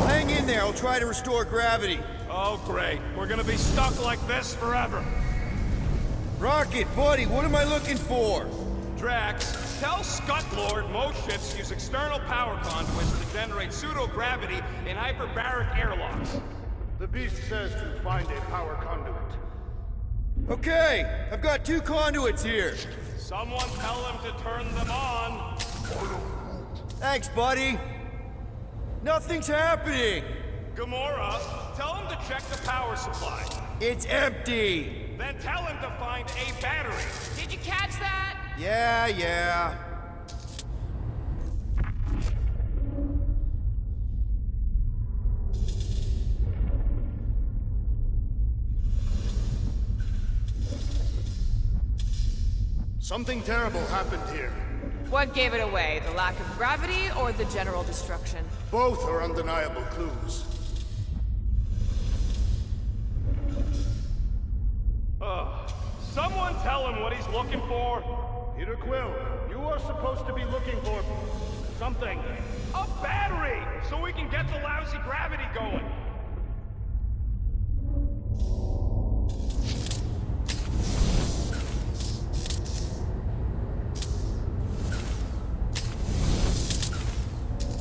Hang in there, I'll try to restore gravity. Oh, great. We're gonna be stuck like this forever. Rocket, buddy, what am I looking for? Drax, tell Scutlord most ships use external power conduits to generate pseudo-gravity in hyperbaric airlocks. The beast says to find a power conduit. Okay, I've got 2 conduits here. Someone tell him to turn them on. Thanks, buddy. Nothing's happening. Gamora, tell him to check the power supply. It's empty. Then tell him to find a battery. Did you catch that? Yeah. Something terrible happened here. What gave it away? The lack of gravity or the general destruction? Both are undeniable clues. Someone tell him what he's looking for. Peter Quill, you are supposed to be looking for something. A battery, so we can get the lousy gravity going.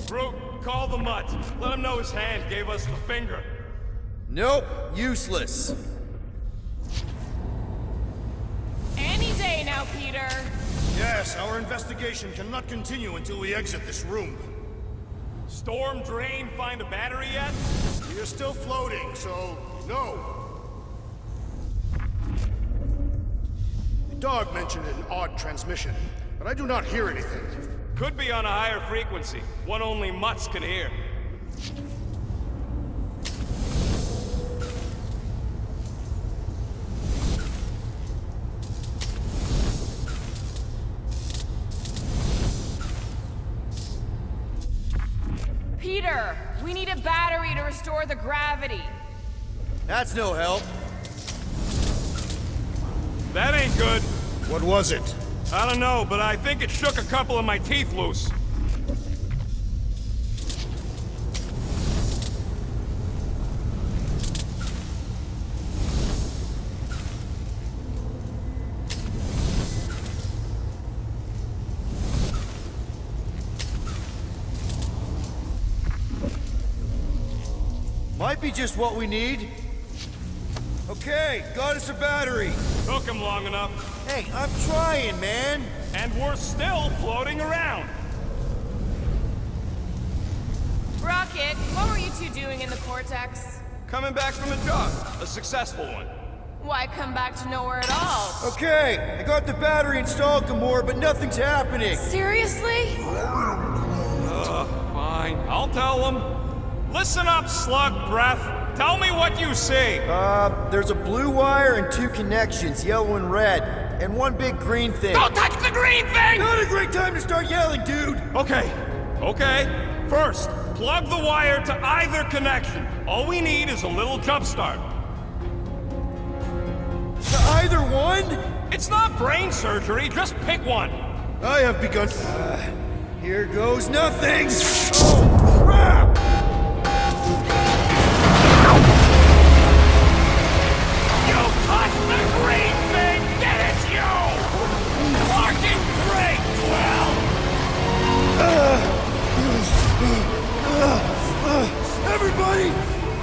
Groot, call the Mutt. Let him know his hand gave us the finger. Nope, useless. Any day now, Peter. Yes, our investigation cannot continue until we exit this room. Storm Drain find a battery yet? We are still floating, so no. The dog mentioned an odd transmission, but I do not hear anything. Could be on a higher frequency, one only Mutts can hear. Peter, we need a battery to restore the gravity. That's no help. That ain't good. What was it? I don't know, but I think it shook a couple of my teeth loose. Might be just what we need. Okay, got us a battery. Took him long enough. Hey, I'm trying, man. And we're still floating around. Rocket, what were you two doing in the Cortex? Coming back from a job. A successful one. Why come back to nowhere at all? Okay, I got the battery installed, Gamora, but nothing's happening. Seriously? Fine. I'll tell him. Listen up, slug breath. Tell me what you see. There's a blue wire and 2 connections, yellow and red, and 1 big green thing. Don't touch the green thing! Not a great time to start yelling, dude! Okay. First, plug the wire to either connection. All we need is a little jump start. To either one? It's not brain surgery, just pick one. I have begun. Here goes nothing! Oh, crap! Touch the green thing! Get it, you! Fucking great, Quill! Everybody,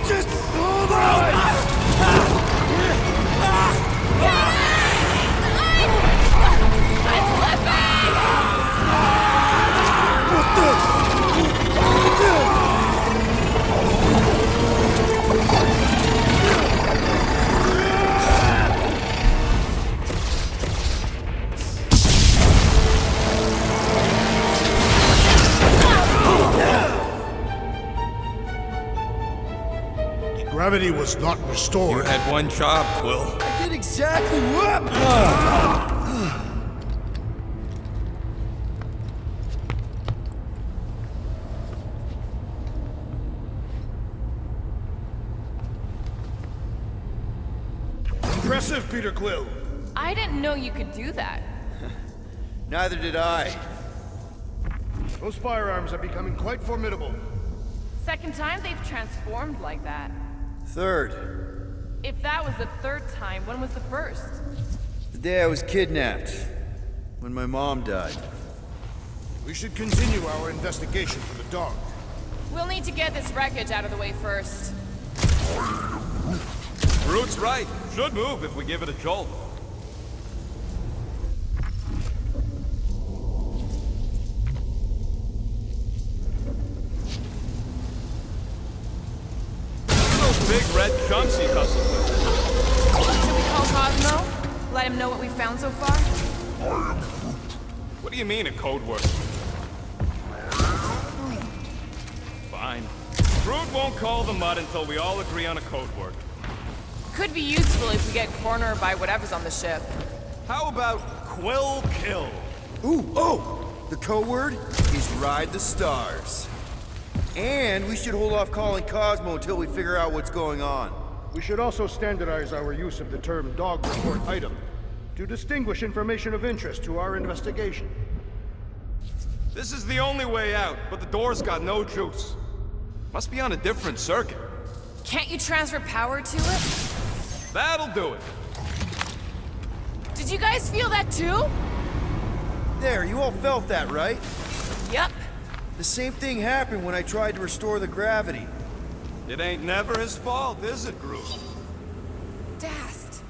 just hold on! I'm slipping! What the? Gravity was not restored. You had one job, Quill. I did exactly what? Impressive, Peter Quill. I didn't know you could do that. Neither did I. Those firearms are becoming quite formidable. Second time they've transformed like that. Third, If that was the third time, when was the first? the day I was kidnapped. When my mom died. We should continue our investigation for the dog. We'll need to get this wreckage out of the way first. Groot's right. Should move if we give it a jolt. Those big red chumps he tussled with. Should we call Cosmo? Let him know what we found so far? What do you mean a code word? Fine. Groot won't call the mud until we all agree on a code word. Could be useful if we get cornered by whatever's on the ship. How about Quill Kill? Ooh, oh! The code word is Ride the Stars. And we should hold off calling Cosmo until we figure out what's going on. We should also standardize our use of the term dog report item to distinguish information of interest to our investigation. This is the only way out, but the door's got no juice. Must be on a different circuit. Can't you transfer power to it? That'll do it. Did you guys feel that too? There, you all felt that, right? Yep. The same thing happened when I tried to restore the gravity. It ain't never his fault, is it, Groot? Dast.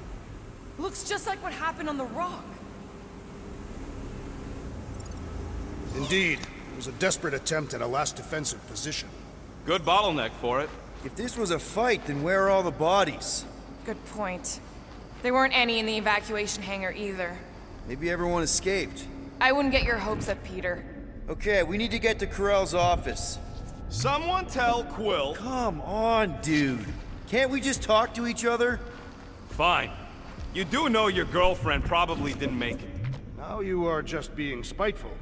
Looks just like what happened on the rock. Indeed, it was a desperate attempt at a last defensive position. Good bottleneck for it. If this was a fight, then where are all the bodies? Good point. There weren't any in the evacuation hangar either. Maybe everyone escaped. I wouldn't get your hopes up, Peter. Okay, we need to get to Carell's office. Someone tell Quill. Come on, dude. Can't we just talk to each other? Fine. You do know your girlfriend probably didn't make it. Now you are just being spiteful.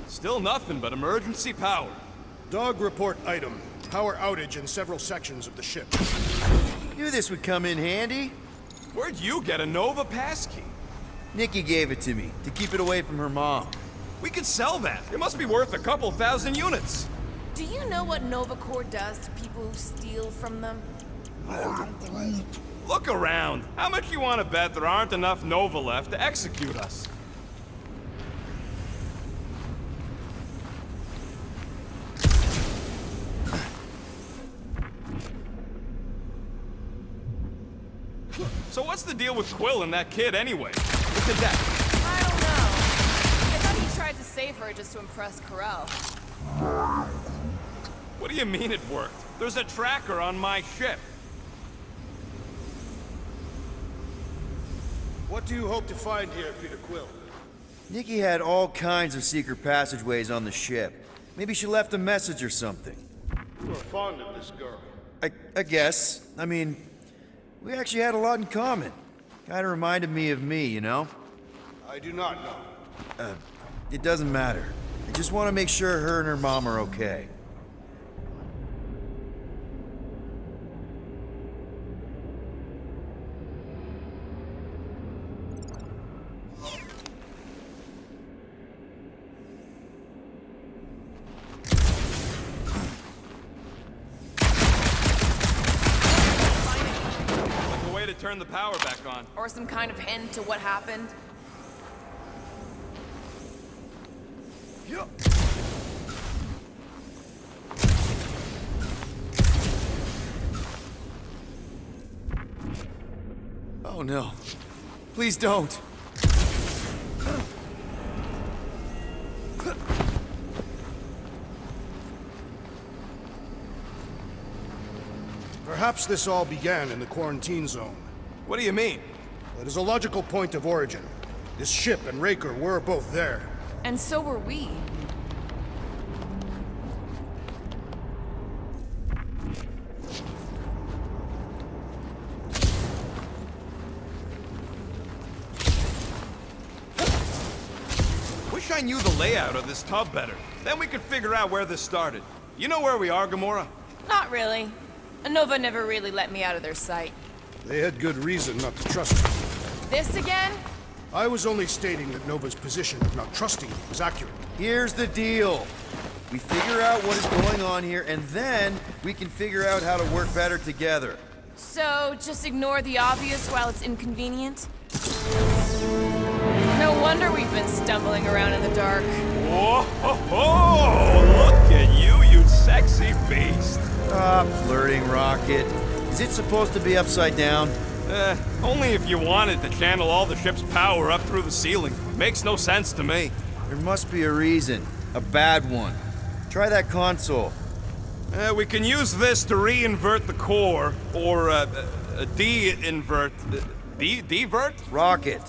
Still nothing but emergency power. Dog report item. Power outage in several sections of the ship. Knew this would come in handy. Where'd you get a Nova passkey? Nikki gave it to me, to keep it away from her mom. We could sell that. It must be worth a couple thousand units. Do you know what Nova Corps does to people who steal from them? Look around. How much you want to bet there aren't enough Nova left to execute us? So what's the deal with Quill and that kid anyway? Look at that. I don't know. I thought he tried to save her just to impress Carell. What do you mean it worked? There's a tracker on my ship. What do you hope to find here, Peter Quill? Nikki had all kinds of secret passageways on the ship. Maybe she left a message or something. You are fond of this girl. I guess. I mean, we actually had a lot in common. Kinda reminded me of me, you know? I do not know. It doesn't matter. I just want to make sure her and her mom are okay. Like a way to turn the power back on. Or some kind of hint to what happened. Oh no. Please don't. Perhaps this all began in the quarantine zone. What do you mean? It is a logical point of origin. This ship and Raker were both there. And so were we. Wish I knew the layout of this tub better. Then we could figure out where this started. You know where we are, Gamora? Not really. Nova never really let me out of their sight. They had good reason not to trust me. This again? I was only stating that Nova's position of not trusting me was accurate. Here's the deal. We figure out what is going on here, and then we can figure out how to work better together. So, just ignore the obvious while it's inconvenient? No wonder we've been stumbling around in the dark. Whoa, look at you, you sexy beast. Stop flirting, Rocket. Is it supposed to be upside down? Only if you wanted to channel all the ship's power up through the ceiling. Makes no sense to me. There must be a reason. A bad one. Try that console. We can use this to re-invert the core, or de-invert... Divert? Rocket.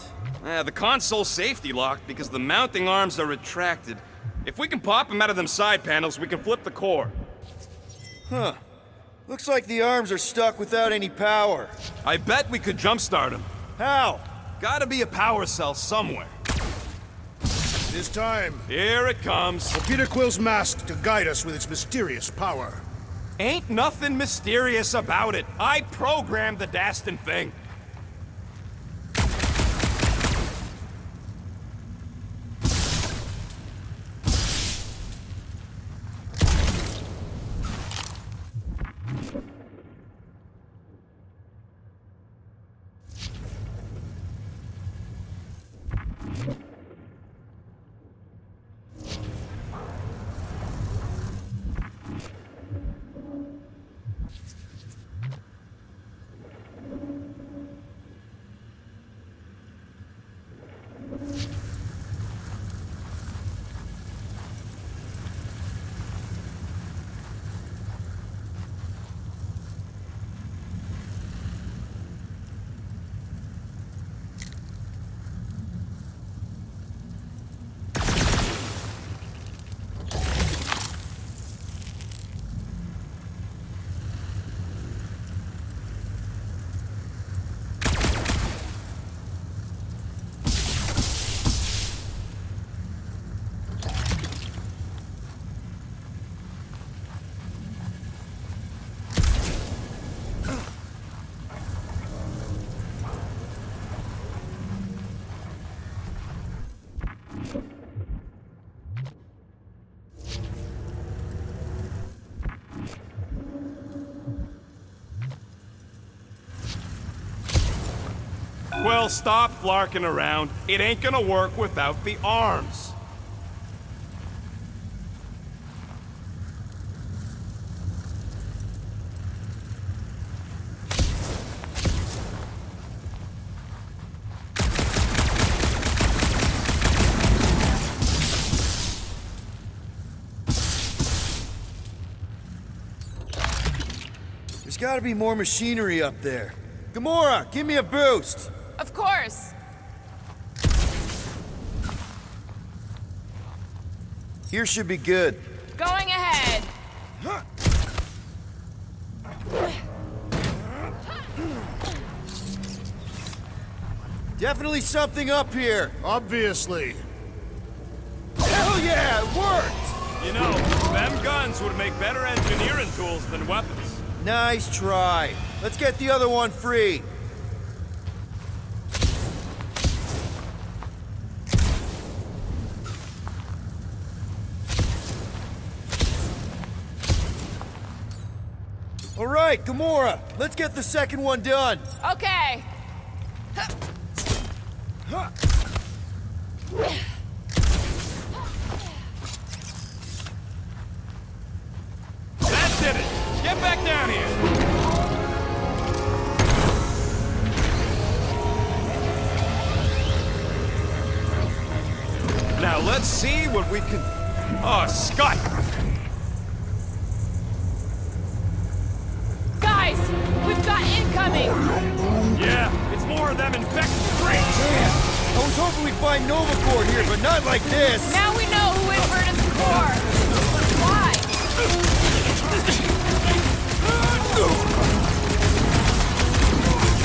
The console's safety locked because the mounting arms are retracted. If we can pop them out of them side panels, we can flip the core. Huh. Looks like the arms are stuck without any power. I bet we could jumpstart them. How? Gotta be a power cell somewhere. It is time. Here it comes. For Peter Quill's mask to guide us with its mysterious power. Ain't nothing mysterious about it. I programmed the dastin' thing. Well, stop flarking around. It ain't gonna work without the arms. There's gotta be more machinery up there. Gamora, give me a boost! Of course! Here should be good. Going ahead! Definitely something up here! Obviously. Hell yeah, it worked! You know, them guns would make better engineering tools than weapons. Nice try. Let's get the other one free. All right, Gamora, let's get the second one done. Okay! That did it! Get back down here! Now let's see what we can... Oh, Scott! Guys! We've got incoming! Yeah, it's more of them infected freaks! I was hoping we'd find Nova Corps here, but not like this. Now we know who inverted the core! Why?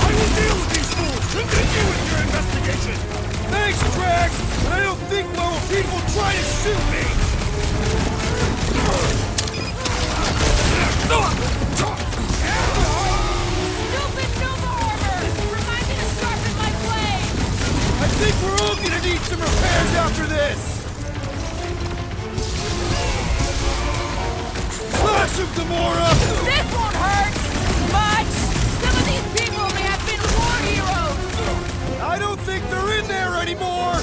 I will deal with these fools! Continue with your investigation! Thanks, Drax, but I don't think well people try to shoot me. Stupid Nova armor! Remind me to sharpen my blade! I think we're all gonna need some repairs after this. Crush him, Gamora! This won't hurt much! Some of these people may have been war heroes! I don't think they're in there anymore!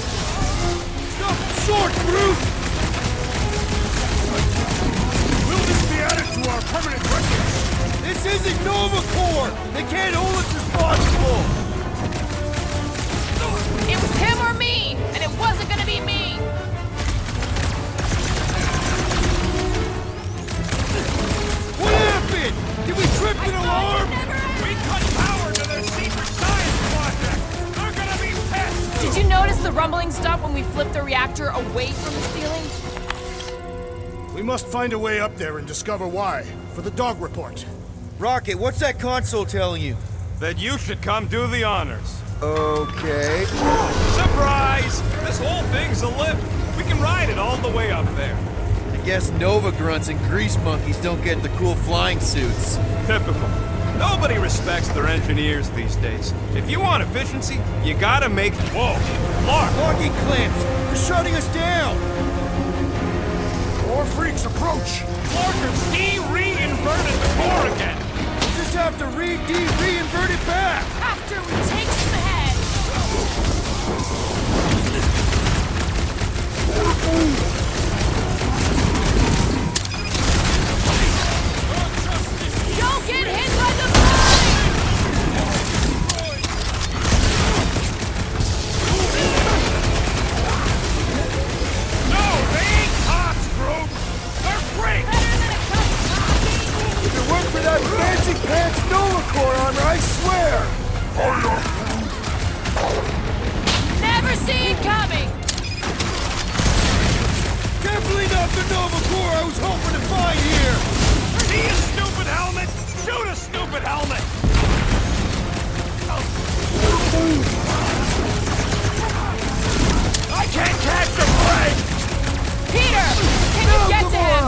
Stop short, brute! Will this be added to our permanent records? This isn't Nova Corps! They can't hold us responsible! It was him or me, and it wasn't gonna be me! What happened? Did we trip an alarm? We cut power to their secret science project! They're gonna be pissed! Did you notice the rumbling stopped when we flipped the reactor away from the ceiling? We must find a way up there and discover why, for the dog report. Rocket, what's that console telling you? That you should come do the honors. Okay. Surprise! This whole thing's a lift. We can ride it all the way up there. I guess Nova grunts and grease monkeys don't get the cool flying suits. Typical. Nobody respects their engineers these days. If you want efficiency, you gotta make... Whoa! Clark! Locking clamps! They're shutting us down! More freaks approach! Clarkers, he re-inverted the core again! We'll just have to re-invert it back! After we take some head! Don't get hit by the mine! No, they ain't cops, bro! They're freaks! Better than a cup of coffee! If it weren't for that fancy pants Nova Corps armor, I swear! Never see it coming! Definitely not the Nova Corps I was hoping to find here! See a stupid helmet? Shoot a stupid helmet! I can't catch the break! Peter! Can you get to him?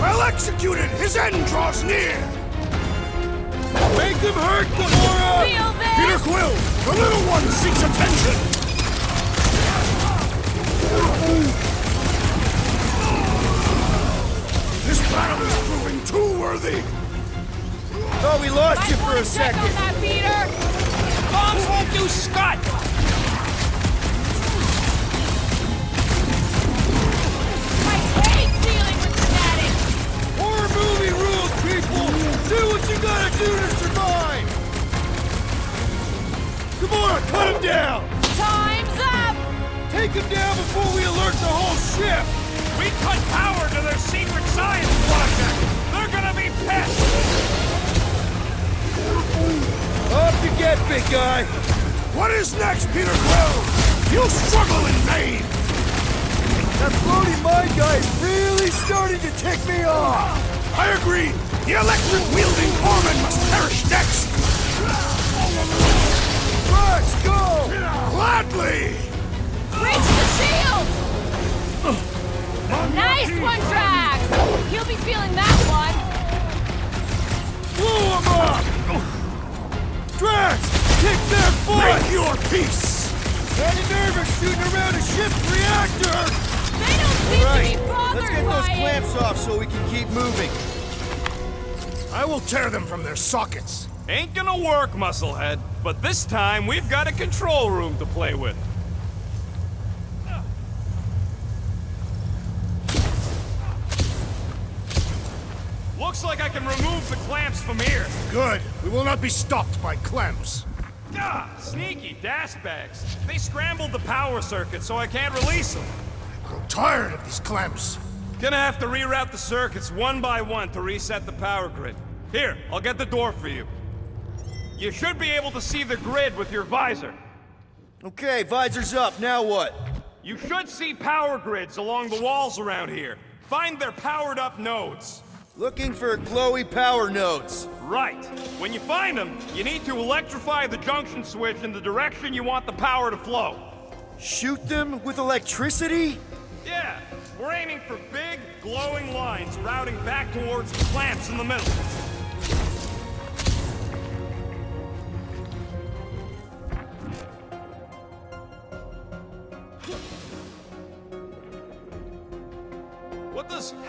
Well executed! His end draws near! Make them hurt, Gamora! Feel Peter this? Quill! The little one seeks attention! This battle is proving too worthy! Thought we lost you Might for wanna a check on second! that, Peter! Bombs won't do scut! I hate dealing with static! Horror movie rules, people! Do what you gotta do to survive! Gamora, cut him down! Time's up! Take him down before we alert the whole ship! We cut power to their secret science project! They're gonna be pissed! Up you get, big guy! What is next, Peter Quill? You'll struggle in vain! That floating mind guy is really starting to tick me off! I agree! The electric-wielding Orman must perish next! Let's go! Gladly! Reach the shield! Nice one, Drax! He'll be feeling that one! Blow him up! Drax! Kick their butt! Make your peace! Kinda nervous shooting around a ship's reactor! They don't seem to Right, be bothered let's get by those it! clamps off so we can keep moving. I will tear them from their sockets. Ain't gonna work, Musclehead. But this time, we've got a control room to play with. Looks like I can remove the clamps from here. Good. We will not be stopped by clamps. Ah, sneaky dash bags. They scrambled the power circuit so I can't release them. I grow tired of these clamps. Gonna have to reroute the circuits one by one to reset the power grid. Here, I'll get the door for you. You should be able to see the grid with your visor. Okay, visor's up, now what? You should see power grids along the walls around here. Find their powered up nodes. Looking for glowy power nodes. Right. When you find them, you need to electrify the junction switch in the direction you want the power to flow. Shoot them with electricity? Yeah, we're aiming for big, glowing lines routing back towards the clamps in the middle.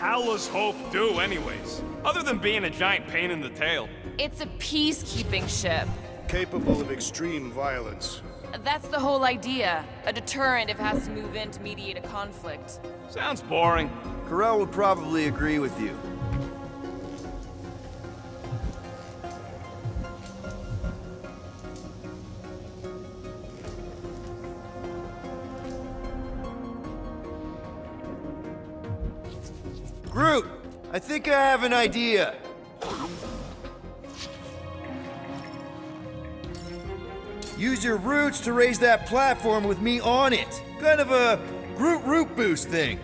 Howler's Hope do, anyways? Other than being a giant pain in the tail. It's a peacekeeping ship. Capable of extreme violence. That's the whole idea. A deterrent if it has to move in to mediate a conflict. Sounds boring. Corell would probably agree with you. Groot, I think I have an idea. Use your roots to raise that platform with me on it. Kind of a Groot root boost thing.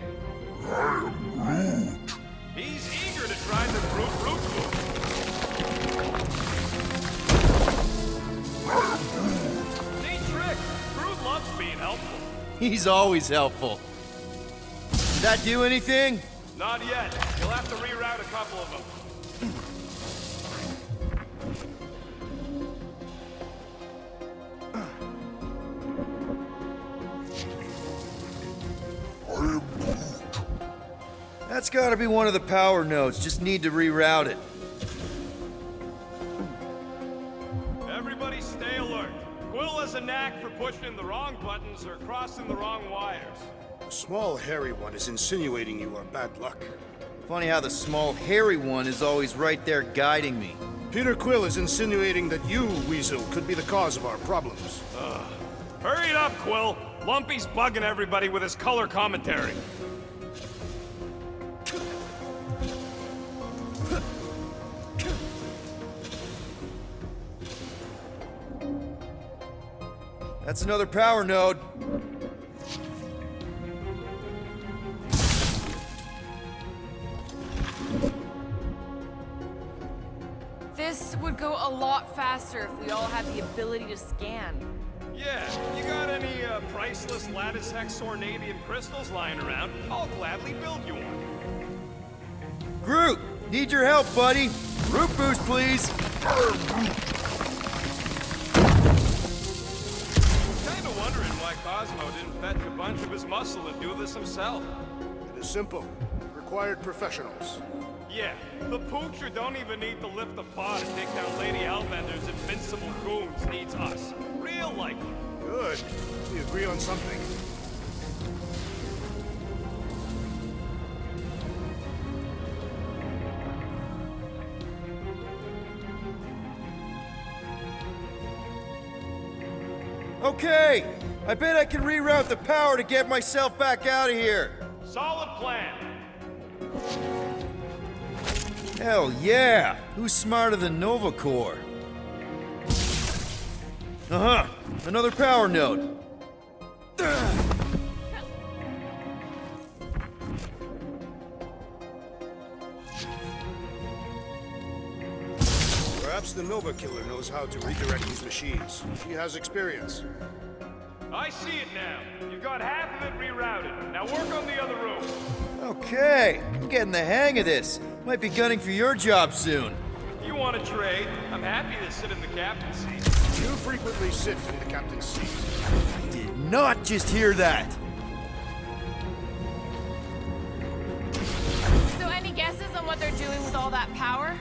He's eager to try the Groot root boost. Neat trick. Groot loves being helpful. He's always helpful. Did that do anything? Not yet. You'll have to reroute a couple of them. That's gotta be one of the power nodes. Just need to reroute it. Everybody stay alert. Quill has a knack for pushing the wrong buttons or crossing the wrong wires. The small, hairy one is insinuating you are bad luck. Funny how the small, hairy one is always right there guiding me. Peter Quill is insinuating that you, Weasel, could be the cause of our problems. Hurry it up, Quill. Lumpy's bugging everybody with his color commentary. That's another power node. This would go a lot faster if we all had the ability to scan. Yeah, you got any priceless lattice hex ornadium crystals lying around? I'll gladly build you one. Groot, need your help, buddy. Root boost, please. Kinda wondering why Cosmo didn't fetch a bunch of his muscle and do this himself. It is simple. Required professionals. Yeah, the poocher don't even need to lift the paw to take down Lady Hellbender's invincible goons. Needs us. Real like. Good. We agree on something. Okay, I bet I can reroute the power to get myself back out of here. Solid plan. Hell yeah! Who's smarter than Nova Corps? Uh-huh, another power node. Perhaps the Nova Killer knows how to redirect these machines. She has experience. I see it now. You've got half of it rerouted. Now work on the other room. Okay, I'm getting the hang of this. Might be gunning for your job soon. You want to trade? I'm happy to sit in the captain's seat. You frequently sit in the captain's seat. I did not just hear that. So any guesses on what they're doing with all that power?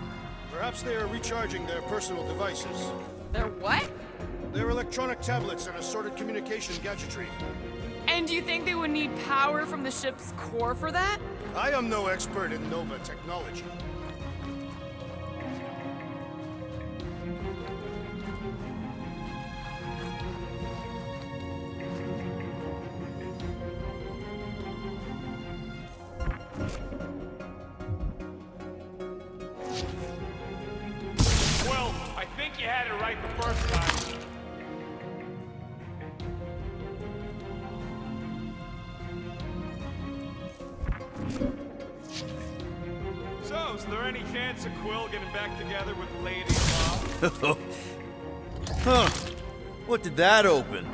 Perhaps they are recharging their personal devices. They're what? Their electronic tablets and assorted communication gadgetry. And do you think they would need power from the ship's core for that? I am no expert in Nova technology. Well, I think you had it right the first time. So, is there any chance of Quill getting back together with Lady Law? Huh. What did that open?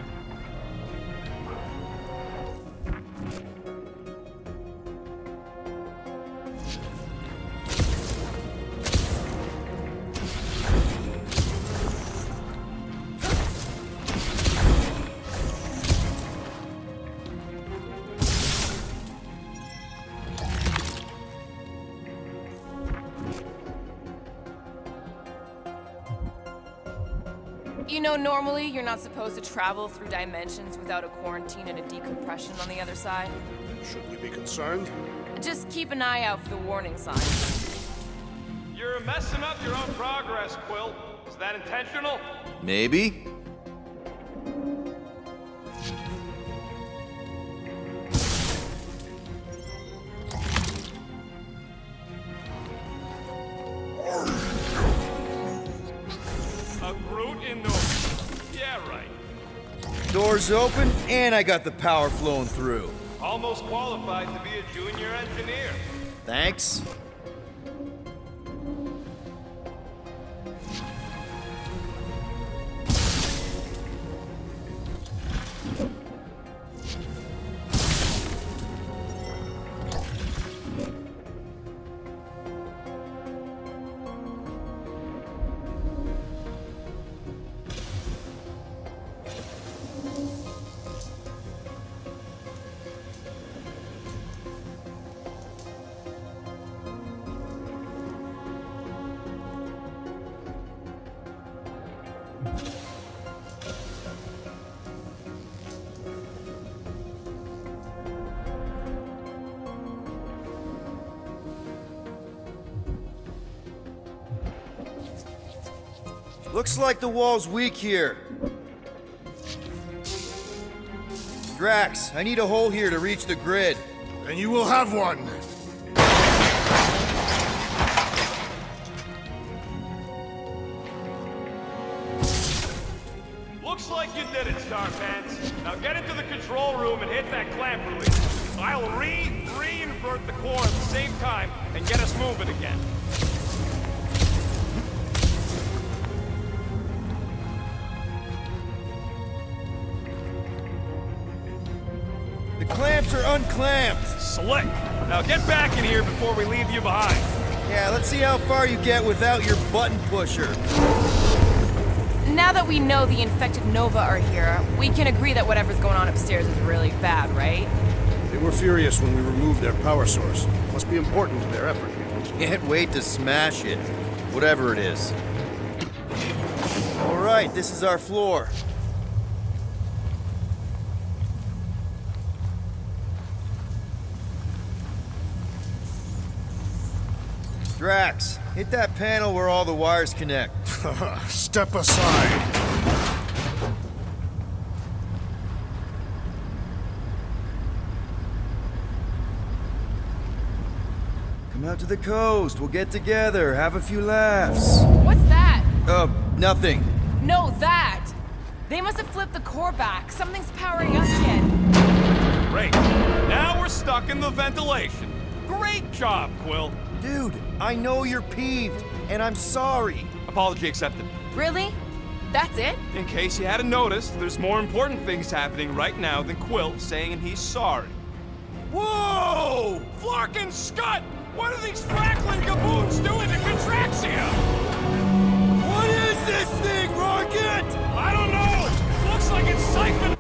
You know, normally you're not supposed to travel through dimensions without a quarantine and a decompression on the other side. Should we be concerned? Just keep an eye out for the warning signs. You're messing up your own progress, Quill. Is that intentional? Maybe? A brute in the... Yeah, right. Doors open, and I got the power flowing through. Almost qualified to be a junior engineer. Thanks. Looks like the wall's weak here. Drax, I need a hole here to reach the grid. Then you will have one. Looks like you did it, Starpants. Now get into the control room and hit that clamp release. I'll re-invert the core at the same time and get us moving again. The clamps are unclamped. Slick. Now get back in here before we leave you behind. Yeah, let's see how far you get without your button pusher. Now that we know the infected Nova are here, we can agree that whatever's going on upstairs is really bad, right? They were furious when we removed their power source. Must be important to their effort. Can't wait to smash it. Whatever it is. All right, this is our floor. Drax, hit that panel where all the wires connect. Step aside. Come out to the coast. We'll get together, have a few laughs. What's that? Nothing. No, that! They must have flipped the core back. Something's powering us again. Great. Now we're stuck in the ventilation. Great job, Quill. Dude, I know you're peeved, and I'm sorry. Apology accepted. Really? That's it? In case you hadn't noticed, there's more important things happening right now than Quill saying he's sorry. Whoa! Flarkin' Scud! What are these frackling gaboons doing to Contraxia? What is this thing, Rocket? I don't know! Looks like it's siphoning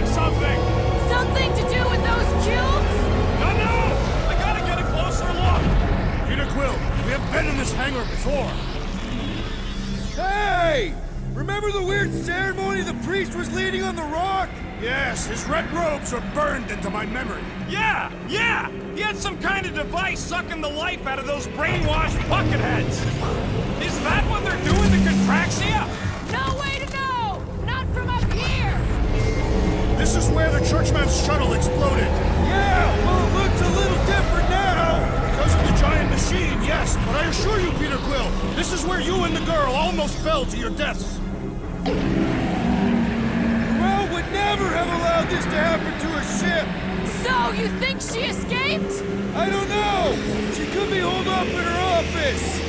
something! Something to do with those cubes? No! I gotta get a closer look! Peter Quill, we have been in this hangar before. Hey! Remember the weird ceremony the priest was leading on the rock? Yes, his red robes are burned into my memory. Yeah! He had some kind of device sucking the life out of those brainwashed bucketheads! Is that what they're doing to Contraxia? No way to know! Not from up here! This is where the Churchman's shuttle exploded. Yeah, well, it looks a little different now. Because of the giant machine, yes, but I assure you, Peter Quill, this is where you and the girl almost fell to your deaths. Well, would never have allowed this to happen to a ship. So, you think she escaped? I don't know. She could be holed up in her office.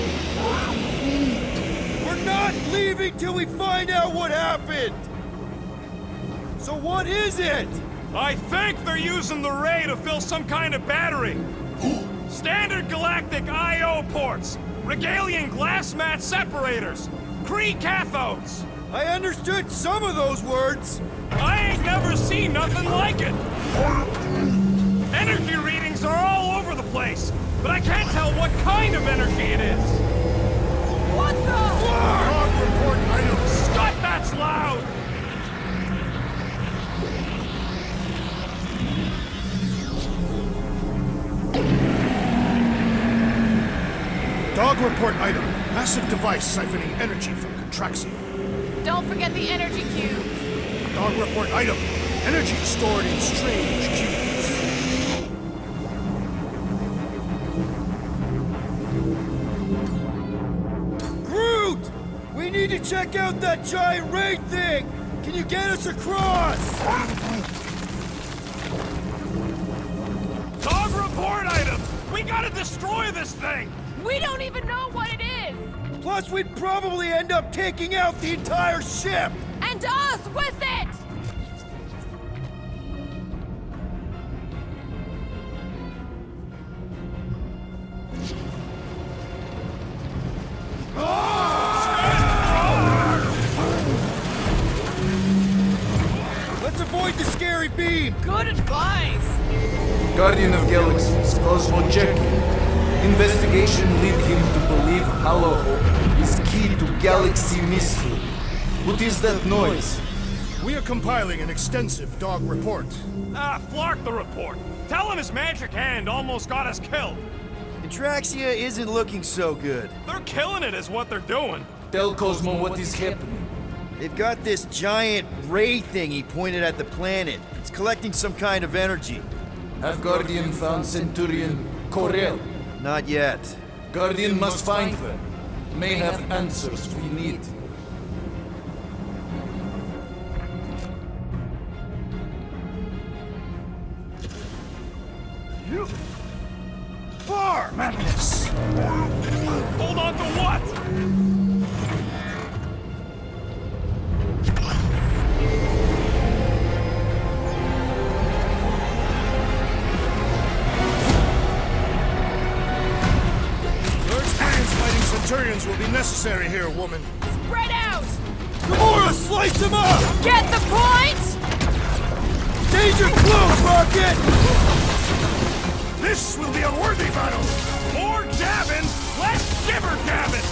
We're not leaving till we find out what happened. So what is it? I think they're using the ray to fill some kind of battery. Standard galactic I.O. ports, Regalian glass mat separators, Kree cathodes. I understood some of those words. I ain't never seen nothing like it. Energy readings are all over the place, but I can't tell what kind of energy it is. What the? Dog report item. Scott, that's loud! Dog report item. Massive device siphoning energy from Contraxia. Don't forget the energy cube. Dog report item. Energy stored in strange cubes. Groot! We need to check out that giant raid thing! Can you get us across? Dog report item! We gotta destroy this thing! We don't even know what it is! Plus, we'd probably end up taking out the entire ship! And us with it! Let's avoid the scary beam! Good advice! Guardian of Galaxies, Cosmo checking. Investigation lead him to believe Hollow is key to galaxy mystery. What is that noise? We are compiling an extensive dog report. Flark the report. Tell him his magic hand almost got us killed. Contraxia isn't looking so good. They're killing it is what they're doing. Tell Cosmo what is happening. They've got this giant ray thingy pointed at the planet. It's collecting some kind of energy. Have Guardian found Centurion Corel? Not yet. Guardian must find them. May have answers we need. Far madness! Hold on to what? Your experience fighting Centurions will be necessary here, woman. Spread out! Gamora, slice him up! Get the point? Danger close, Rocket! This will be a worthy battle! More jabbing, less jibber jabbing!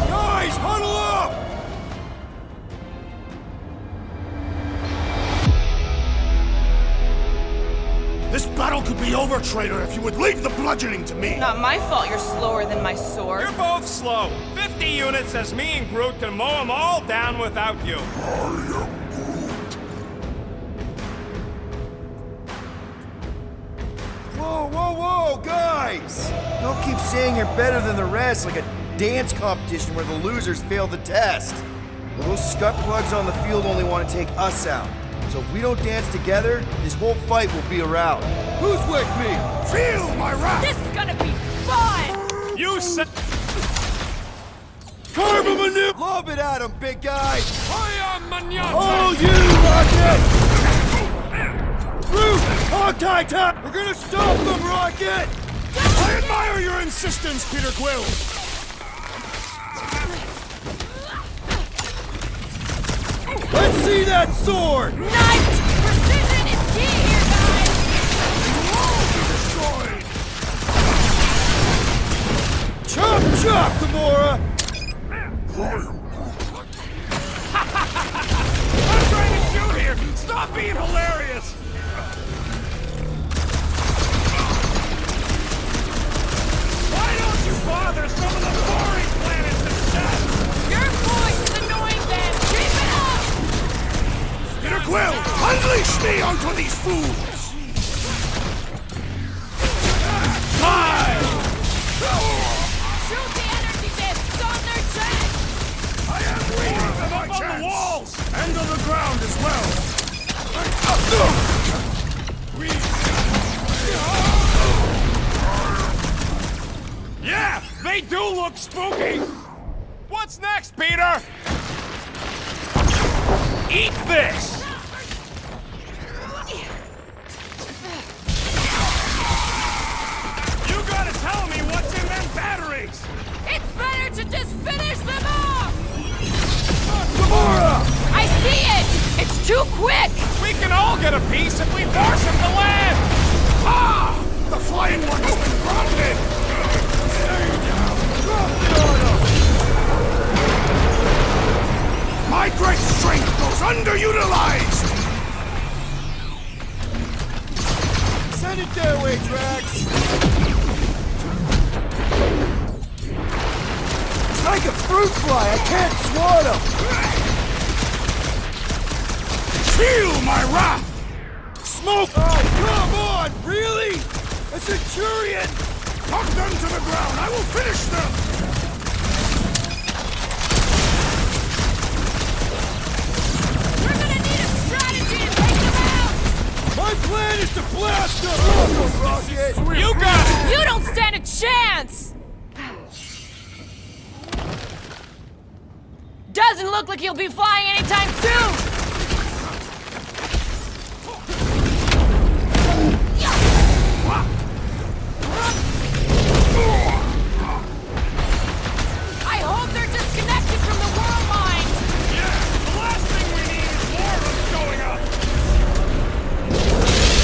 Guys, huddle up! This battle could be over, traitor, if you would leave the bludgeoning to me! Not my fault you're slower than my sword. You're both slow. 50 units says me and Groot can mow them all down without you. Whoa, whoa, whoa, guys! Don't keep saying you're better than the rest like a dance competition where the losers fail the test. Well, those scut plugs on the field only want to take us out. So if we don't dance together, this whole fight will be a rout. Who's with me? Feel my wrath! This is gonna be fun! You said... Carve him a new... Lob it at him, big guy! Hiya, manata! Oh, you, Rocket! Groot! Hog tie top! We're gonna stop them, Rocket! I admire your insistence, Peter Quill! Let's see that sword! Knife! Precision is key here, guys! Destroyed! Chop, chop, Gamora! I'm trying to shoot here! Stop being hilarious! Why don't you bother some of the boring planets instead? Your voice is annoying them! Keep it up! Peter Quill, unleash me onto these fools! Fine! Shoot the energy discs on their chest! I am weak Them for my up on the chance! walls! And on the ground as well! Yeah, they do look spooky! What's next, Peter? Eat this! You gotta tell me what's in them batteries! It's better to just finish them too quick! We can all get a piece if we force him to land! Ah! The flying one has been grounded! Stay down! Drop it on him! My great strength goes underutilized! Send it their way, Drax! It's like a fruit fly, I can't swat him! Feel my wrath! Smoke! Oh, come on! Really? A Centurion! Knock them to the ground! I will finish them! We're gonna need a strategy to take them out! My plan is to blast them! Welcome, Rocket! You got it! You don't stand a chance! Doesn't look like he'll be flying anytime soon! I hope they're disconnected from the world mind! Yeah, the last thing we need is more of them showing up!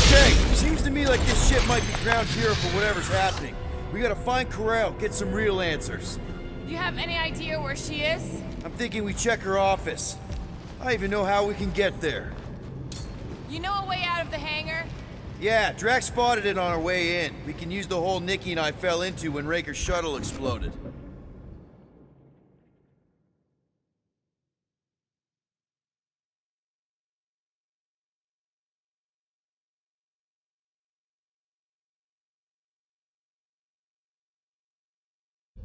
Okay, seems to me like this ship might be ground zero for whatever's happening. We gotta find Corral, get some real answers. You have any idea where she is? I'm thinking we check her office. I don't even know how we can get there. You know a way out of the hangar? Yeah, Drax spotted it on our way in. We can use the hole Nikki and I fell into when Raker's shuttle exploded.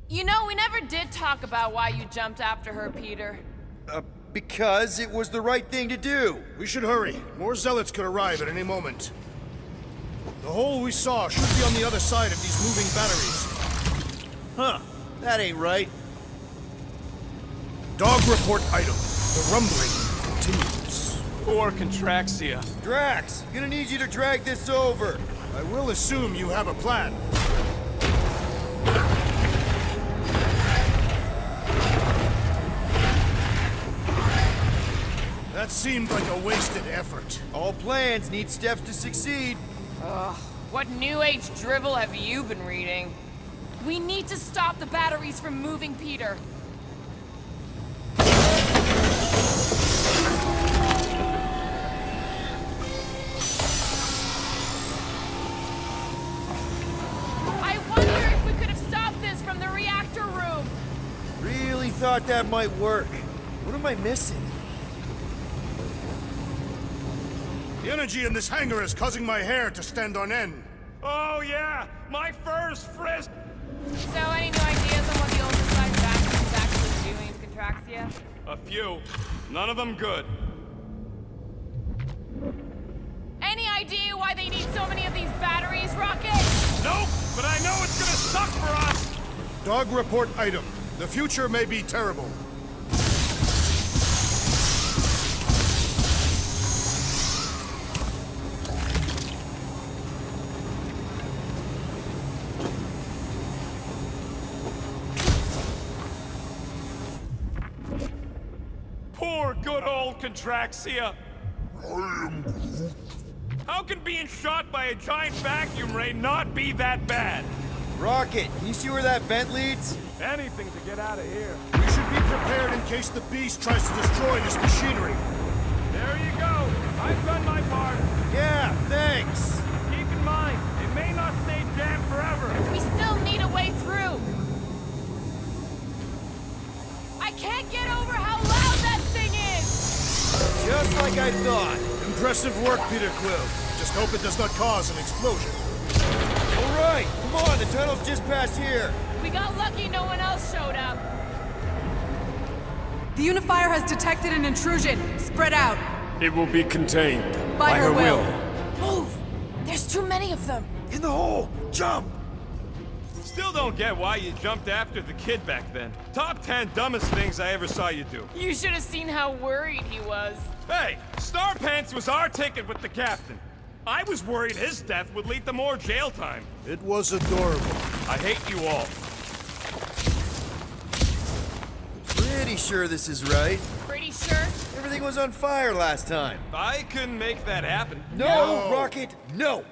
You know, we never did talk about why you jumped after her, Peter. Because it was the right thing to do. We should hurry. More zealots could arrive at any moment. The hole we saw should be on the other side of these moving batteries. Huh, that ain't right. Dog report item. The rumbling continues. Poor Contraxia. Drax, gonna need you to drag this over. I will assume you have a plan. That seemed like a wasted effort. All plans need steps to succeed. What new age drivel have you been reading? We need to stop the batteries from moving, Peter. I wonder if we could have stopped this from the reactor room. Really thought that might work. What am I missing? The energy in this hangar is causing my hair to stand on end. Oh yeah, my fur's frizzed! So, any new ideas on what the oversized vacuum is actually doing to Contraxia? A few. None of them good. Any idea why they need so many of these batteries, Rocket? Nope, but I know it's gonna suck for us! Dog report item. The future may be terrible. Poor good old Contraxia! How can being shot by a giant vacuum ray not be that bad? Rocket, can you see where that vent leads? Anything to get out of here. We should be prepared in case the beast tries to destroy this machinery. There you go. I've done my part. Yeah, thanks. Keep in mind, it may not stay jammed forever. We still need a way through. I can't get over how loud that thing is! Just like I thought. Impressive work, Peter Quill. Just hope it does not cause an explosion. All right, come on, the tunnel's just past here. We got lucky no one else showed up. The Unifier has detected an intrusion. Spread out. It will be contained. By her will. Move! There's too many of them. In the hole, jump! Still don't get why you jumped after the kid back then. Top 10 dumbest things I ever saw you do. You should have seen how worried he was. Hey, Star Pants was our ticket with the captain. I was worried his death would lead to more jail time. It was adorable. I hate you all. pretty sure this is right. Pretty sure? Everything was on fire last time. I couldn't make that happen. No, Rocket, no!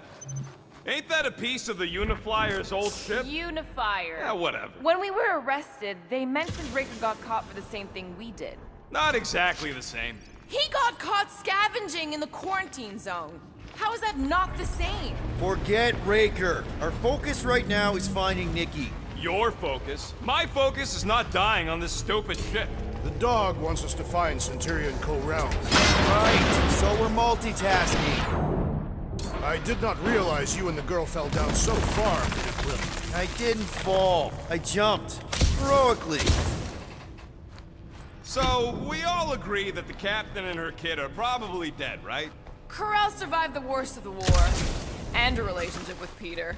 Ain't that a piece of the Uniflyer's old ship? Unifier. Yeah, whatever. When we were arrested, they mentioned Raker got caught for the same thing we did. Not exactly the same. He got caught scavenging in the quarantine zone. How is that not the same? Forget Raker. Our focus right now is finding Nikki. Your focus. My focus is not dying on this stupid ship. The dog wants us to find Centurion Co-Realm. Right, so we're multitasking. I did not realize you and the girl fell down so far, Peter Quill. I didn't fall. I jumped. Heroically. So, we all agree that the captain and her kid are probably dead, right? Corral survived the worst of the war. And a relationship with Peter.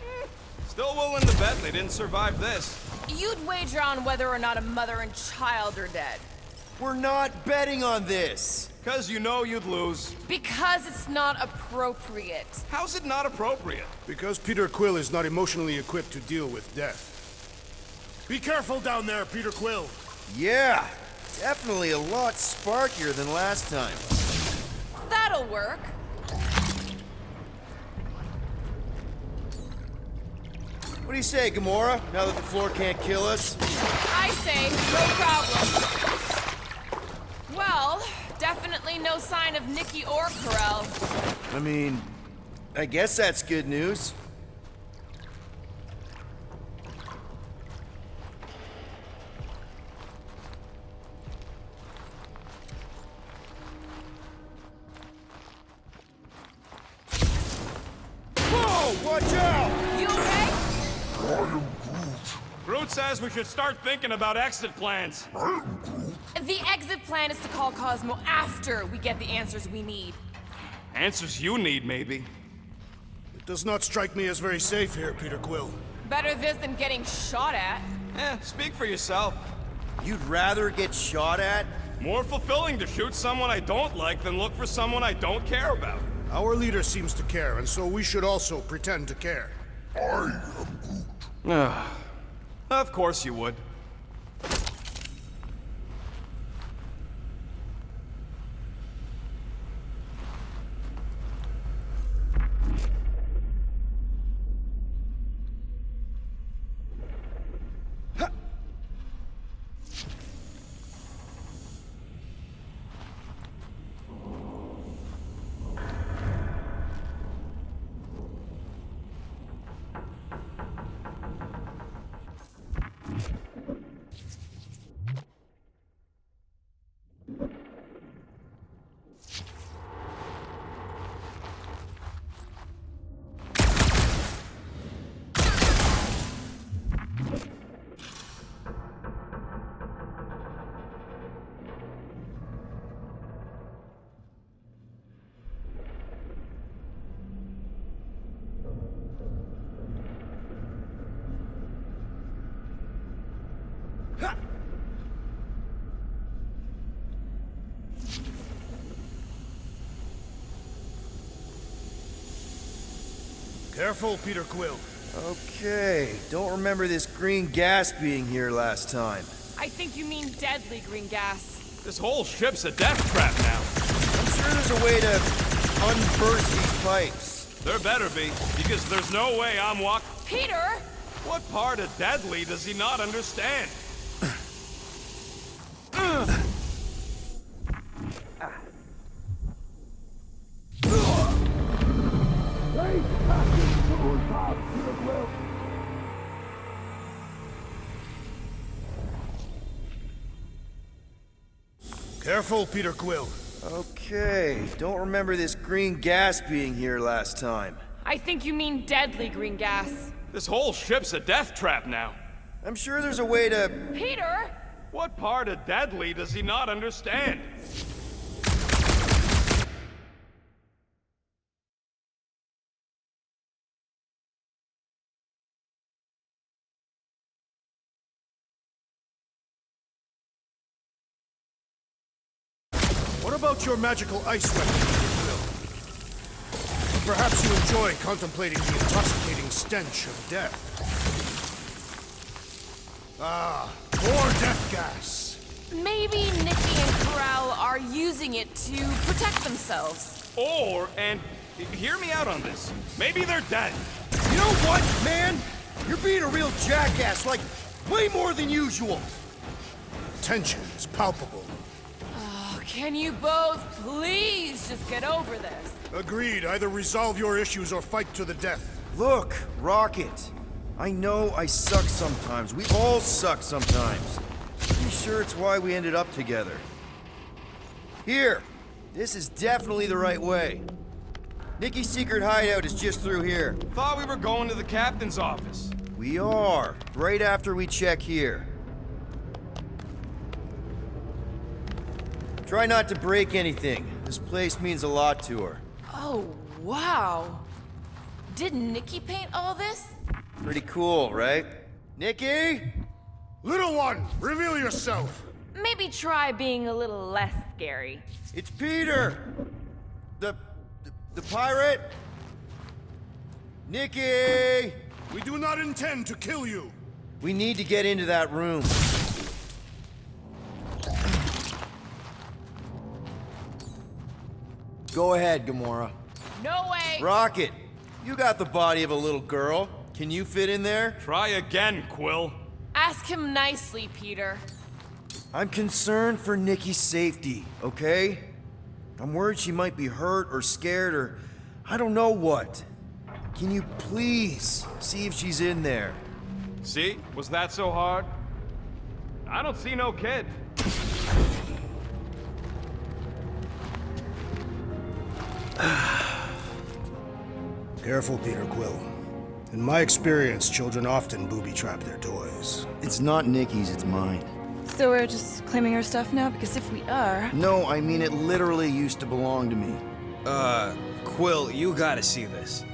Still willing to bet they didn't survive this. You'd wager on whether or not a mother and child are dead. We're not betting on this. 'Cause you know you'd lose. Because it's not appropriate. How's it not appropriate? Because Peter Quill is not emotionally equipped to deal with death. Be careful down there, Peter Quill. Yeah, definitely a lot sparkier than last time. That'll work. What do you say, Gamora? Now that the floor can't kill us? I say, no problem. Well, definitely no sign of Nikki or Corral. I mean, I guess that's good news. Whoa, watch out! You okay? Groot says we should start thinking about exit plans. The exit plan is to call Cosmo after we get the answers we need. Answers you need, maybe. It does not strike me as very safe here, Peter Quill. Better this than getting shot at. Speak for yourself. You'd rather get shot at? More fulfilling to shoot someone I don't like than look for someone I don't care about. Our leader seems to care, and so we should also pretend to care. Of course you would. Careful, Peter Quill. Okay, don't remember this green gas being here last time. I think you mean deadly green gas. This whole ship's a death trap now. I'm sure there's a way to unburst these pipes. There better be, because there's no way I'm walking. Peter! What part of deadly does he not understand? Careful, Peter Quill. Okay, don't remember this green gas being here last time. I think you mean deadly green gas. This whole ship's a death trap now. I'm sure there's a way to... Peter! What part of deadly does he not understand? What about your magical ice weapon, Peter Quill? Perhaps you enjoy contemplating the intoxicating stench of death. Ah, more death gas. Maybe Nikki and Corral are using it to protect themselves. Or, and hear me out on this, maybe they're dead. You know what, man? You're being a real jackass, like, way more than usual. Tension is palpable. Oh, can you both please just get over this? Agreed. Either resolve your issues or fight to the death. Look, Rocket. I know I suck sometimes. We all suck sometimes. I'm sure it's why we ended up together. Here. This is definitely the right way. Nikki's secret hideout is just through here. Thought we were going to the captain's office. We are. Right after we check here. Try not to break anything. This place means a lot to her. Oh, wow. Did Nikki paint all this? Pretty cool, right? Nikki? Little one, reveal yourself. Maybe try being a little less scary. It's Peter! The pirate? Nikki! We do not intend to kill you. We need to get into that room. Go ahead, Gamora. No way! Rocket, you got the body of a little girl. Can you fit in there? Try again, Quill. Ask him nicely, Peter. I'm concerned for Nikki's safety, okay? I'm worried she might be hurt or scared or I don't know what. Can you please see if she's in there? See? Was that so hard? I don't see no kid. Careful, Peter Quill. In my experience, children often booby-trap their toys. It's not Nikki's, it's mine. So we're just claiming her stuff now? Because if we are... No, I mean it literally used to belong to me. Quill, you gotta see this.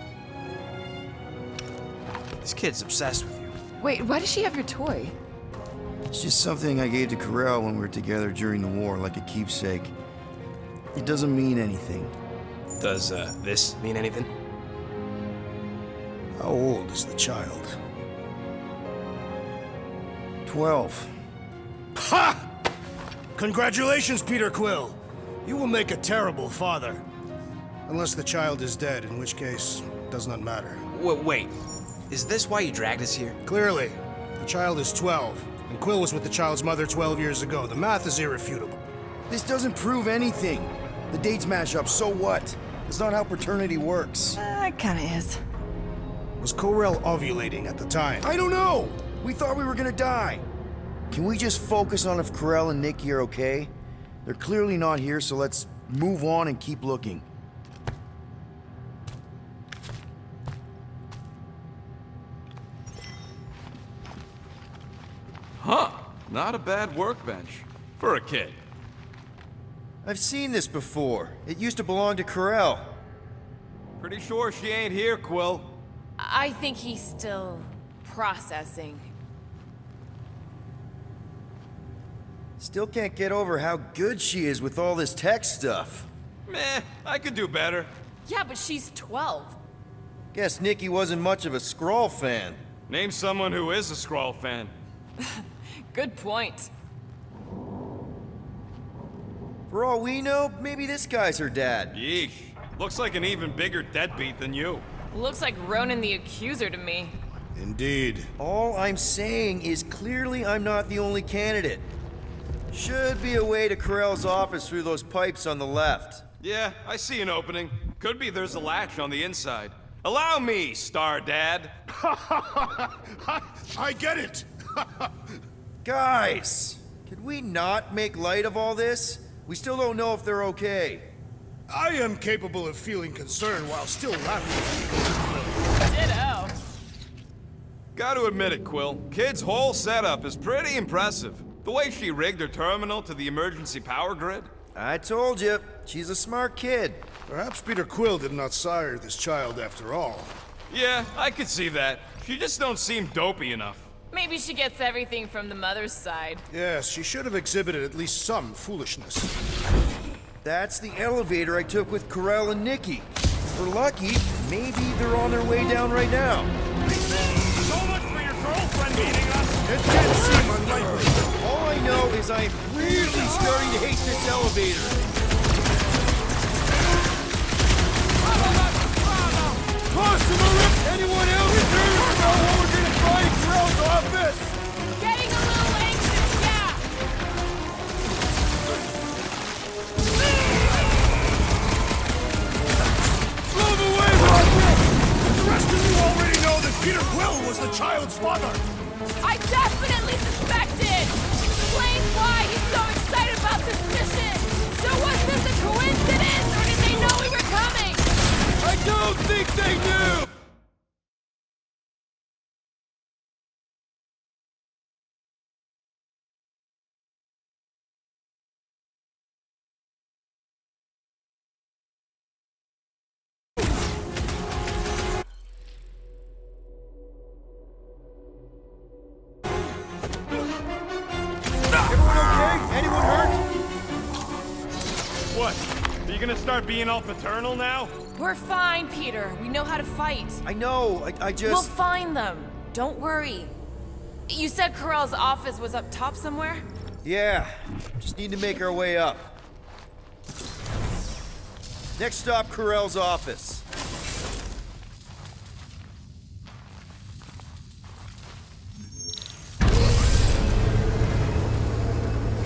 This kid's obsessed with you. Wait, why does she have your toy? It's just something I gave to Corral when we were together during the war, like a keepsake. It doesn't mean anything. Does, this mean anything? How old is the child? 12. Ha! Congratulations, Peter Quill. You will make a terrible father. Unless the child is dead, in which case, it does not matter. Wait, is this why you dragged us here? Clearly. The child is 12, and Quill was with the child's mother 12 years ago. The math is irrefutable. This doesn't prove anything. The dates match up, so what? It's not how paternity works. It kinda is. Was Corell ovulating at the time? I don't know! We thought we were gonna die. Can we just focus on if Corell and Nikki are okay? They're clearly not here, so let's move on and keep looking. Huh. Not a bad workbench. For a kid. I've seen this before. It used to belong to Corell. Pretty sure she ain't here, Quill. I think he's still processing. Still can't get over how good she is with all this tech stuff. Meh, I could do better. Yeah, but she's 12. Guess Nikki wasn't much of a Skrull fan. Name someone who is a Skrull fan. Good point. For all we know, maybe this guy's her dad. Yeesh. Looks like an even bigger deadbeat than you. Looks like Ronan the Accuser to me. Indeed. All I'm saying is clearly I'm not the only candidate. Should be a way to Corell's office through those pipes on the left. Yeah, I see an opening. Could be there's a latch on the inside. Allow me, Star Dad. I get it! Guys, could we not make light of all this? We still don't know if they're okay. I am capable of feeling concern while still laughing. Ditto. Gotta admit it, Quill. Kid's whole setup is pretty impressive. The way she rigged her terminal to the emergency power grid. I told you, she's a smart kid. Perhaps Peter Quill did not sire this child after all. Yeah, I could see that. She just don't seem dopey enough. Maybe she gets everything from the mother's side. Yes, she should have exhibited at least some foolishness. That's the elevator I took with Corell and Nikki. If we're lucky, maybe they're on their way down right now. So much for your girlfriend meeting us! It did seem unlikely. All I know is because I am really starting to hate this elevator. Anyone else curious about what we're gonna find in Grell's office? Getting a little anxious, yeah. Move away, Rocket! The rest of you already know that Peter Quill was the child's father! I definitely suspected! Explain why he's so excited about this mission! So was this a coincidence, or did they know we were coming? I don't think they knew! Everyone okay? Anyone hurt? What? Are you gonna start being all paternal now? We're fine, Peter. We know how to fight. I know, I just... We'll find them. Don't worry. You said Carell's office was up top somewhere? Yeah, just need to make our way up. Next stop, Carell's office.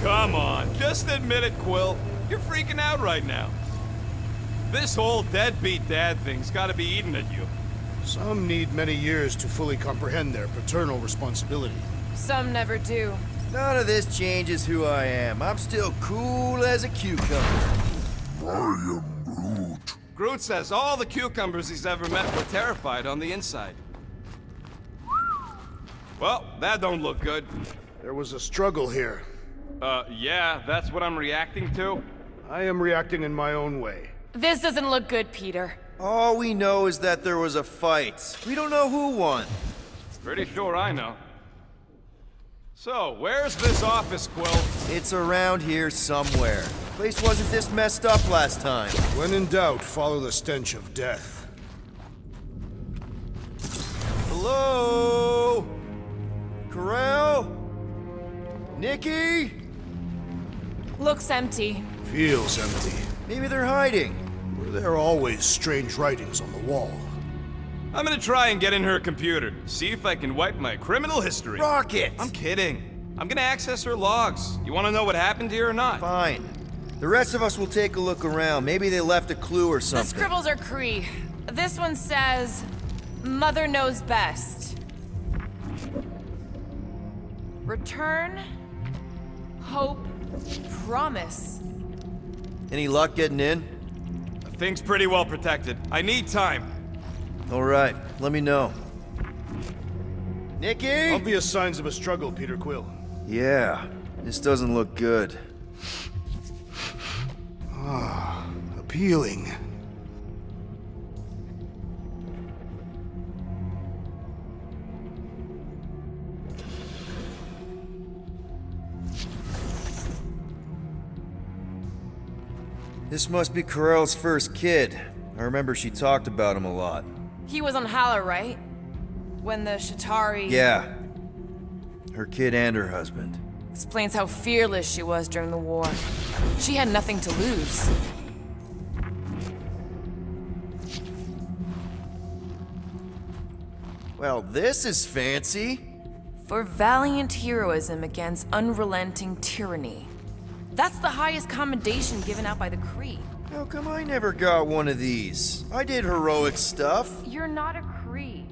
Come on, just admit it, Quill. You're freaking out right now. This whole deadbeat dad thing's gotta be eating at you. Some need many years to fully comprehend their paternal responsibility. Some never do. None of this changes who I am. I'm still cool as a cucumber. Groot says all the cucumbers he's ever met were terrified on the inside. Well, that don't look good. There was a struggle here. Yeah, that's what I'm reacting to. I am reacting in my own way. This doesn't look good, Peter. All we know is that there was a fight. We don't know who won. Pretty sure I know. So, where's this office, Quill? It's around here somewhere. Place wasn't this messed up last time. When in doubt, follow the stench of death. Hello? Carell? Nikki? Looks empty. Feels empty. Maybe they're hiding. Were there always strange writings on the wall? I'm gonna try and get in her computer, see if I can wipe my criminal history. Rocket! I'm kidding. I'm gonna access her logs. You wanna know what happened here or not? Fine. The rest of us will take a look around. Maybe they left a clue or The something. scribbles are Kree. This one says, Mother knows best. Return, hope, promise. Any luck getting in? The thing's pretty well protected. I need time. All right, let me know. Nikki? Obvious signs of a struggle, Peter Quill. Yeah, this doesn't look good. Appealing. This must be Carell's first kid. I remember she talked about him a lot. He was on Hala, right? When the Shatari... Yeah. Her kid and her husband. Explains how fearless she was during the war. She had nothing to lose. Well, this is fancy. For valiant heroism against unrelenting tyranny. That's the highest commendation given out by the Kree. How come I never got one of these? I did heroic stuff. You're not a Kree.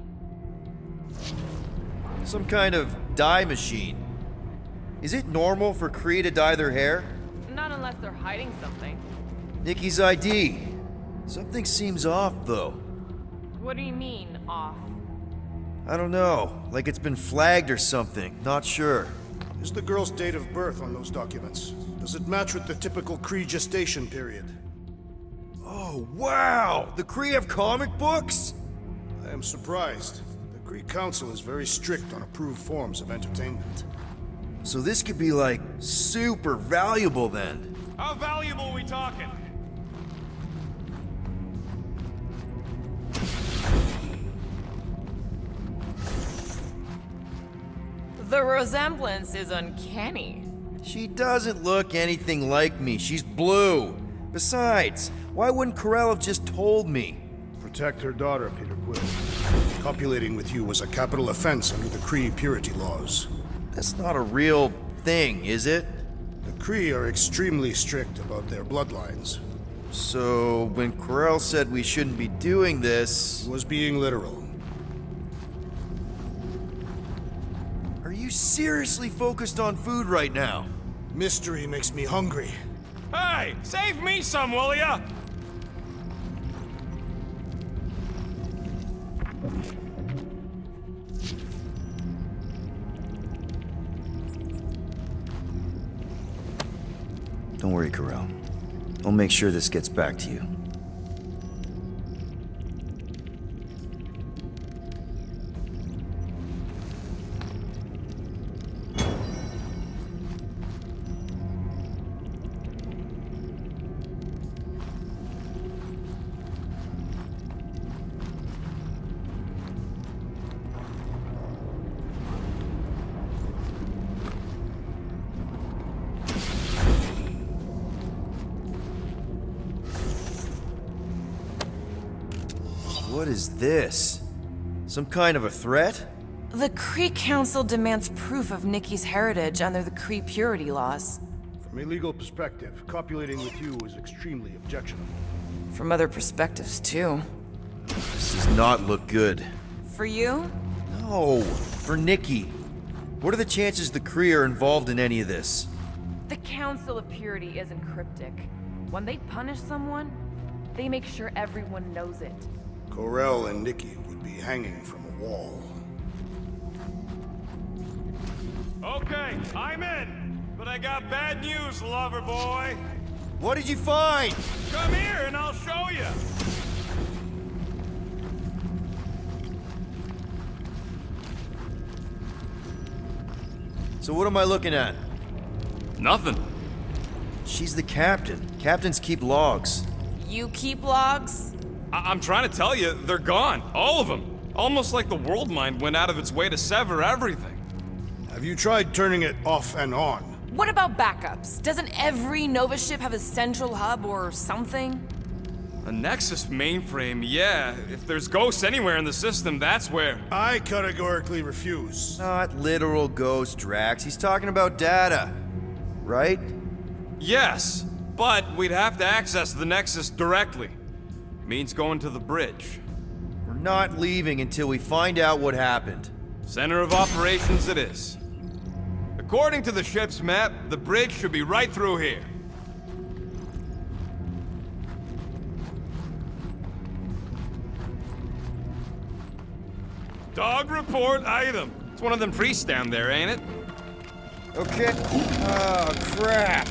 Some kind of dye machine. Is it normal for Kree to dye their hair? Not unless they're hiding something. Nikki's ID. Something seems off, though. What do you mean, off? I don't know. Like it's been flagged or something. Not sure. Is the girl's date of birth on those documents? Does it match with the typical Kree gestation period? Oh, wow! The Kree have comic books? I am surprised. The Kree Council is very strict on approved forms of entertainment. So this could be, like, super valuable then. How valuable we talking? The resemblance is uncanny. She doesn't look anything like me. She's blue. Besides, why wouldn't Corell have just told me? Protect her daughter, Peter Quill. Copulating with you was a capital offense under the Kree purity laws. That's not a real thing, is it? The Kree are extremely strict about their bloodlines. So, when Corell said we shouldn't be doing this... He was being literal. Are you seriously focused on food right now? Mystery makes me hungry. Hey, save me some, will ya? Don't worry, Corell. I'll make sure this gets back to you. What is this? Some kind of a threat? The Kree Council demands proof of Nikki's heritage under the Kree purity laws. From a legal perspective, copulating with you is extremely objectionable. From other perspectives, too. This does not look good. For you? No, for Nikki. What are the chances the Kree are involved in any of this? The Council of Purity isn't cryptic. When they punish someone, they make sure everyone knows it. Corell and Nikki would be hanging from a wall. Okay, I'm in. But I got bad news, lover boy. What did you find? Come here and I'll show you. So what am I looking at? Nothing. She's the captain. Captains keep logs. You keep logs? I'm trying to tell you, they're gone. All of them. Almost like the world mind went out of its way to sever everything. Have you tried turning it off and on? What about backups? Doesn't every Nova ship have a central hub or something? A Nexus mainframe, yeah. If there's ghosts anywhere in the system, that's where. I categorically refuse. Not literal ghost, Drax. He's talking about data. Right? Yes, but we'd have to access the Nexus directly. Means going to the bridge. We're not leaving until we find out what happened. Center of operations it is. According to the ship's map, the bridge should be right through here. Dog report item. It's one of them priests down there, ain't it? Okay. Oh, crap.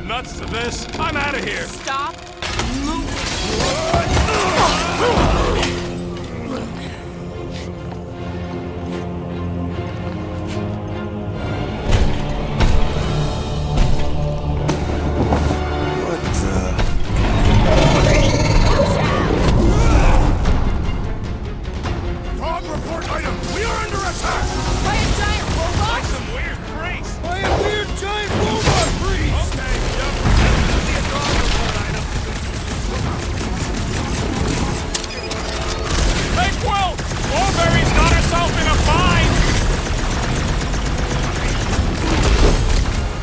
Nuts to this. I'm out of here. Stop moving. Dog report item! We are under attack! By a giant robot? Like some weird priest. By a weird giant robot priest! Okay, yep. Definitely a dog report item. Hey, Quill! Mulberry's got herself in a bind!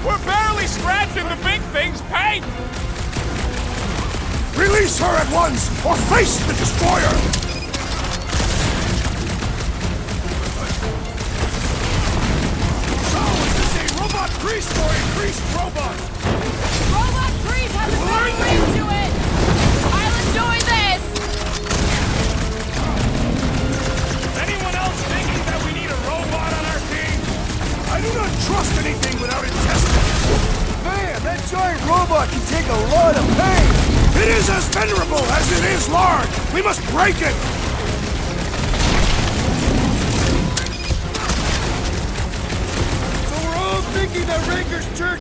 We're barely scratching the big thing's paint! Release her at once, or face the destroyer! So, is this a robot priest or a priest robot? Robot priest has a better ring to it! I'll enjoy this! Anyone else thinking that we need a robot on our team? I do not trust anything without it tested! Man, that giant robot can take a lot of pain! It is as venerable as it is large! We must break it! So we're all thinking that Raker's church